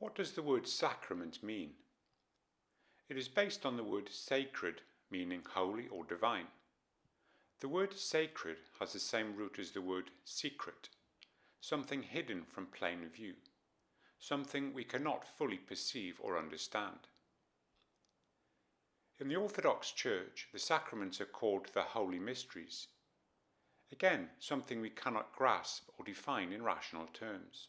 What does the word sacrament mean? It is based on the word sacred, meaning holy or divine. The word sacred has the same root as the word secret, something hidden from plain view, something we cannot fully perceive or understand. In the Orthodox Church, the sacraments are called the holy mysteries. Again, something we cannot grasp or define in rational terms.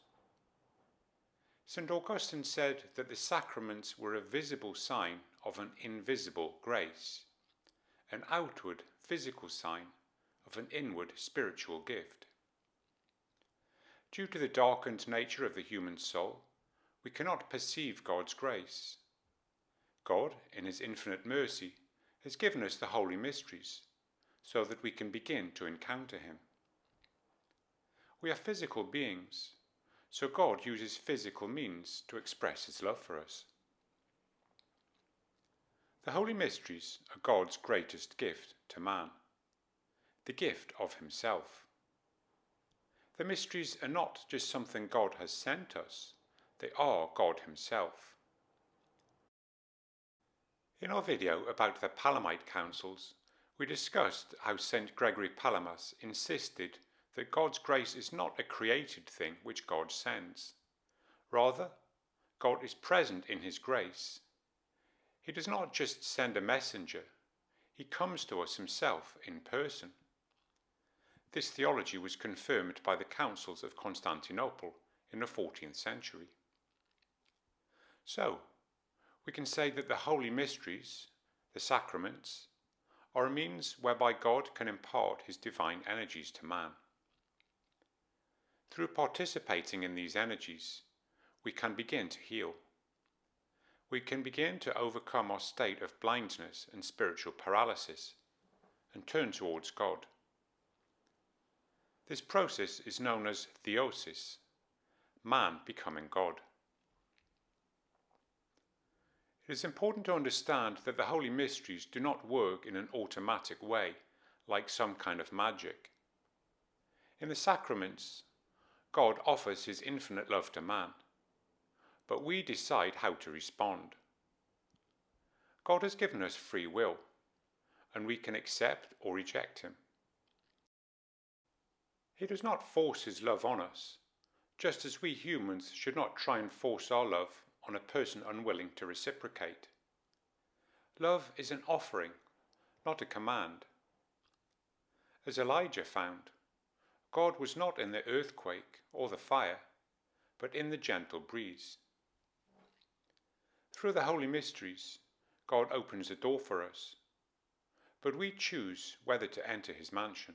St. Augustine said that the sacraments were a visible sign of an invisible grace, an outward physical sign of an inward spiritual gift. Due to the darkened nature of the human soul, we cannot perceive God's grace. God, in His infinite mercy, has given us the holy mysteries, so that we can begin to encounter Him. We are physical beings, so God uses physical means to express His love for us. The holy mysteries are God's greatest gift to man, the gift of Himself. The mysteries are not just something God has sent us, they are God Himself. In our video about the Palamite councils, we discussed how St. Gregory Palamas insisted that God's grace is not a created thing which God sends. Rather, God is present in His grace. He does not just send a messenger, He comes to us Himself in person. This theology was confirmed by the councils of Constantinople in the 14th century. So, we can say that the holy mysteries, the sacraments, are a means whereby God can impart His divine energies to man. Through participating in these energies, we can begin to heal. We can begin to overcome our state of blindness and spiritual paralysis and turn towards God. This process is known as theosis, man becoming God. It is important to understand that the holy mysteries do not work in an automatic way, like some kind of magic. In the sacraments, God offers His infinite love to man, but we decide how to respond. God has given us free will, and we can accept or reject Him. He does not force His love on us, just as we humans should not try and force our love on a person unwilling to reciprocate. Love is an offering, not a command. As Elijah found, God was not in the earthquake or the fire, but in the gentle breeze. Through the holy mysteries, God opens a door for us, but we choose whether to enter His mansion.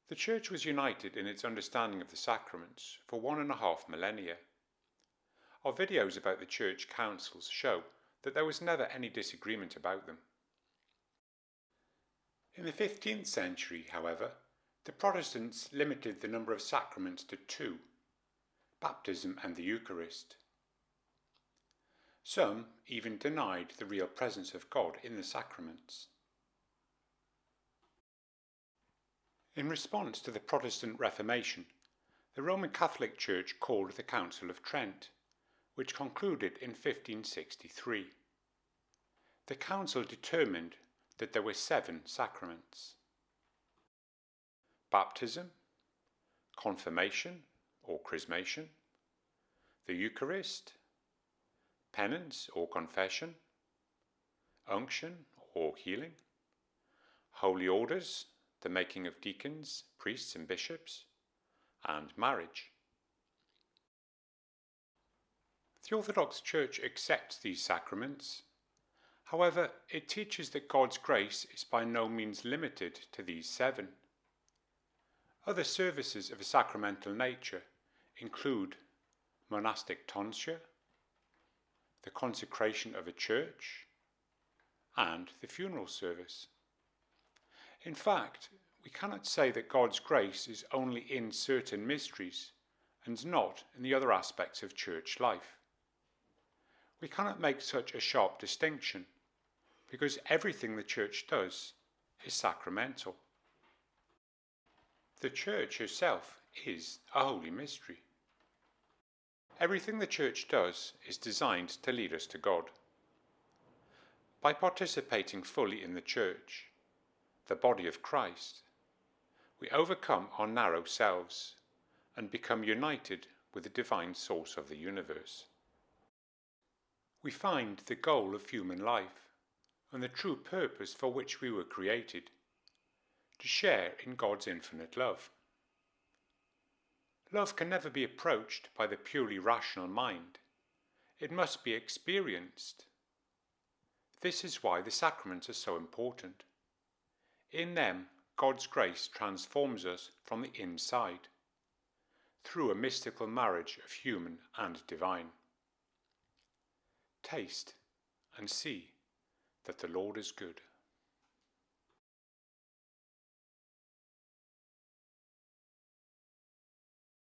The Church was united in its understanding of the sacraments for 1.5 millennia. Our videos about the Church councils show that there was never any disagreement about them. In the 15th century, however, the Protestants limited the number of sacraments to 2, baptism and the Eucharist. Some even denied the real presence of God in the sacraments. In response to the Protestant Reformation, the Roman Catholic Church called the Council of Trent, which concluded in 1563. The council determined that there were 7 sacraments: baptism, confirmation or chrismation, the Eucharist, penance or confession, unction or healing, holy orders, the making of deacons, priests and bishops, and marriage. The Orthodox Church accepts these sacraments. However, it teaches that God's grace is by no means limited to these 7. Other services of a sacramental nature include monastic tonsure, the consecration of a church, and the funeral service. In fact, we cannot say that God's grace is only in certain mysteries and not in the other aspects of church life. We cannot make such a sharp distinction because everything the Church does is sacramental. The Church herself is a holy mystery. Everything the Church does is designed to lead us to God. By participating fully in the Church, the body of Christ, we overcome our narrow selves and become united with the divine source of the universe. We find the goal of human life and the true purpose for which we were created, to share in God's infinite love. Love can never be approached by the purely rational mind. It must be experienced. This is why the sacraments are so important. In them, God's grace transforms us from the inside, through a mystical marriage of human and divine. Taste and see that the Lord is good.